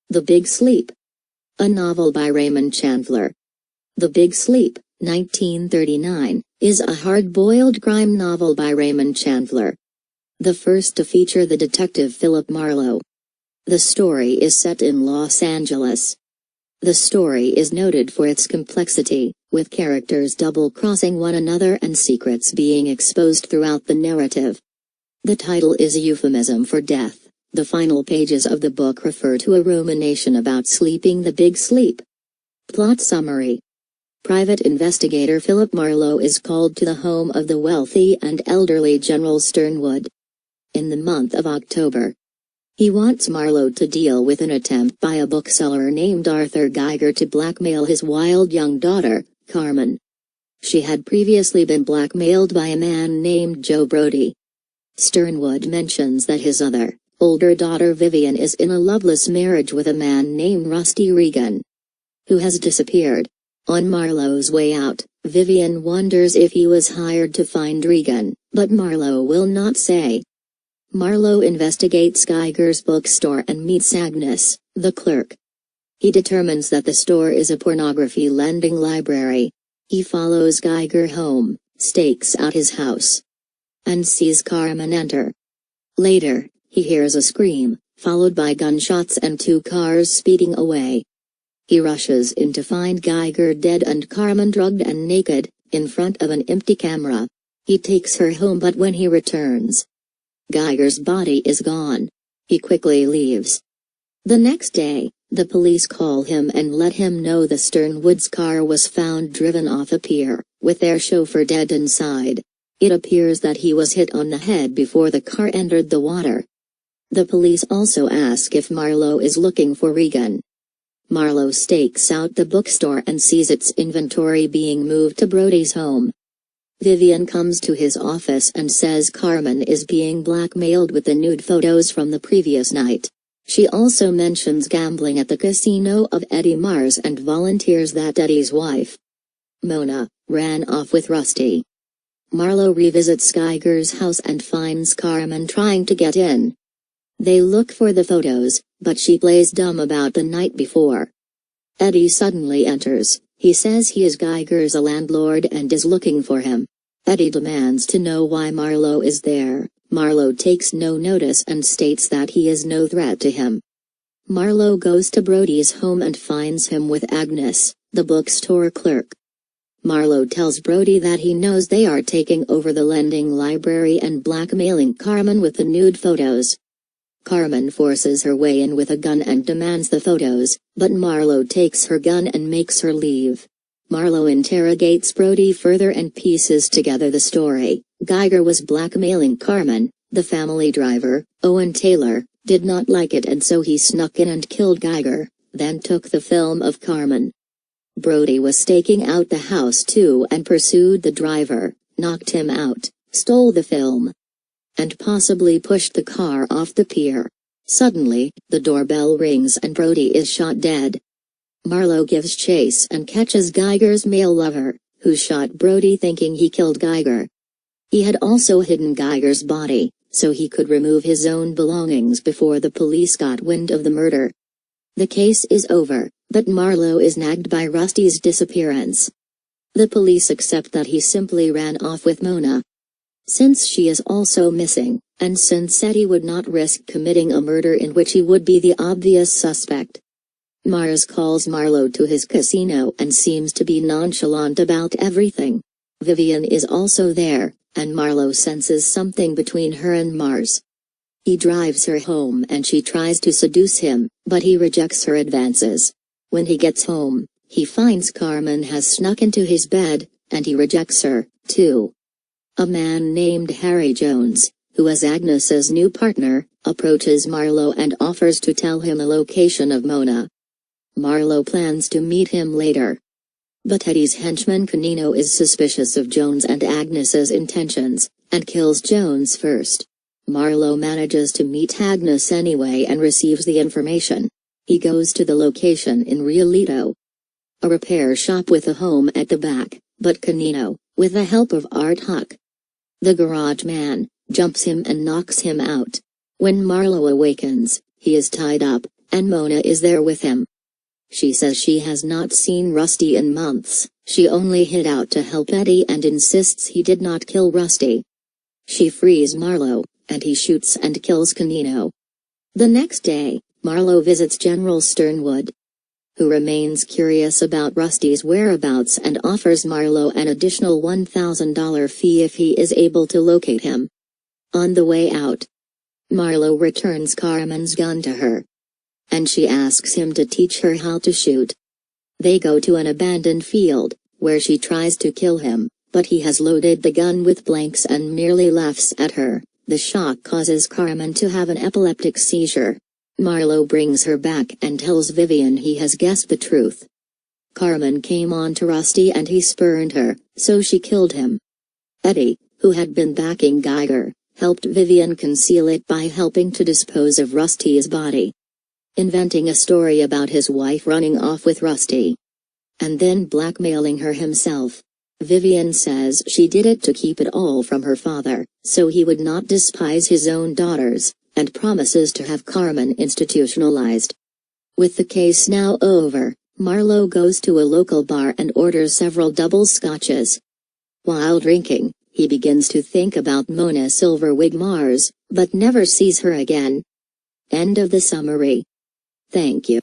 The Big Sleep. A novel by Raymond Chandler. The Big Sleep, 1939, is a hard-boiled crime novel by Raymond Chandler. The first to feature the detective Philip Marlowe. The story is set in Los Angeles. The story is noted for its complexity, with characters double-crossing one another and secrets being exposed throughout the narrative. The title is a euphemism for death. The final pages of the book refer to a rumination about sleeping the big sleep. Plot summary. Private investigator Philip Marlowe is called to the home of the wealthy and elderly General Sternwood in the month of October. He wants Marlowe to deal with an attempt by a bookseller named Arthur Geiger to blackmail his wild young daughter, Carmen. She had previously been blackmailed by a man named Joe Brody. Sternwood mentions that his older daughter Vivian is in a loveless marriage with a man named Rusty Regan, who has disappeared. On Marlowe's way out, Vivian wonders if he was hired to find Regan, but Marlowe will not say. Marlowe investigates Geiger's bookstore and meets Agnes, the clerk. He determines that the store is a pornography lending library. He follows Geiger home, stakes out his house, and sees Carmen enter. Later, he hears a scream, followed by gunshots and two cars speeding away. He rushes in to find Geiger dead and Carmen drugged and naked, in front of an empty camera. He takes her home, but when he returns, Geiger's body is gone. He quickly leaves. The next day, the police call him and let him know the Sternwood's car was found driven off a pier, with their chauffeur dead inside. It appears that he was hit on the head before the car entered the water. The police also ask if Marlowe is looking for Regan. Marlowe stakes out the bookstore and sees its inventory being moved to Brody's home. Vivian comes to his office and says Carmen is being blackmailed with the nude photos from the previous night. She also mentions gambling at the casino of Eddie Mars and volunteers that Eddie's wife, Mona, ran off with Rusty. Marlowe revisits Geiger's house and finds Carmen trying to get in. They look for the photos, but she plays dumb about the night before. Eddie suddenly enters. He says he is Geiger's landlord and is looking for him. Eddie demands to know why Marlowe is there. Marlowe takes no notice and states that he is no threat to him. Marlowe goes to Brody's home and finds him with Agnes, the bookstore clerk. Marlowe tells Brody that he knows they are taking over the lending library and blackmailing Carmen with the nude photos. Carmen forces her way in with a gun and demands the photos, but Marlowe takes her gun and makes her leave. Marlowe interrogates Brody further and pieces together the story. Geiger was blackmailing Carmen. The family driver, Owen Taylor, did not like it and so he snuck in and killed Geiger, then took the film of Carmen. Brody was staking out the house too and pursued the driver, knocked him out, stole the film, and possibly pushed the car off the pier. Suddenly, the doorbell rings and Brody is shot dead. Marlowe gives chase and catches Geiger's male lover, who shot Brody thinking he killed Geiger. He had also hidden Geiger's body, so he could remove his own belongings before the police got wind of the murder. The case is over, but Marlowe is nagged by Rusty's disappearance. The police accept that he simply ran off with Mona, since she is also missing, and since Eddie would not risk committing a murder in which he would be the obvious suspect. Mars calls Marlowe to his casino and seems to be nonchalant about everything. Vivian is also there, and Marlowe senses something between her and Mars. He drives her home and she tries to seduce him, but he rejects her advances. When he gets home, he finds Carmen has snuck into his bed, and he rejects her, too. A man named Harry Jones, who is Agnes's new partner, approaches Marlowe and offers to tell him the location of Mona. Marlowe plans to meet him later, but Eddie's henchman Canino is suspicious of Jones and Agnes's intentions, and kills Jones first. Marlowe manages to meet Agnes anyway and receives the information. He goes to the location in Rialito, a repair shop with a home at the back, but Canino, with the help of Art Huck, the garage man, jumps him and knocks him out. When Marlowe awakens, he is tied up, and Mona is there with him. She says she has not seen Rusty in months, she only hid out to help Eddie and insists he did not kill Rusty. She frees Marlo, and he shoots and kills Canino. The next day, Marlo visits General Sternwood, who remains curious about Rusty's whereabouts and offers Marlo an additional $1,000 fee if he is able to locate him. On the way out, Marlo returns Carmen's gun to her, and she asks him to teach her how to shoot. They go to an abandoned field, where she tries to kill him, but he has loaded the gun with blanks and merely laughs at her. The shock causes Carmen to have an epileptic seizure. Marlo brings her back and tells Vivian he has guessed the truth. Carmen came on to Rusty and he spurned her, so she killed him. Eddie, who had been backing Geiger, helped Vivian conceal it by helping to dispose of Rusty's body, inventing a story about his wife running off with Rusty, and then blackmailing her himself. Vivian says she did it to keep it all from her father, so he would not despise his own daughters, and promises to have Carmen institutionalized. With the case now over, Marlo goes to a local bar and orders several double scotches. While drinking, he begins to think about Mona Silverwig Mars, but never sees her again. End of the summary. Thank you.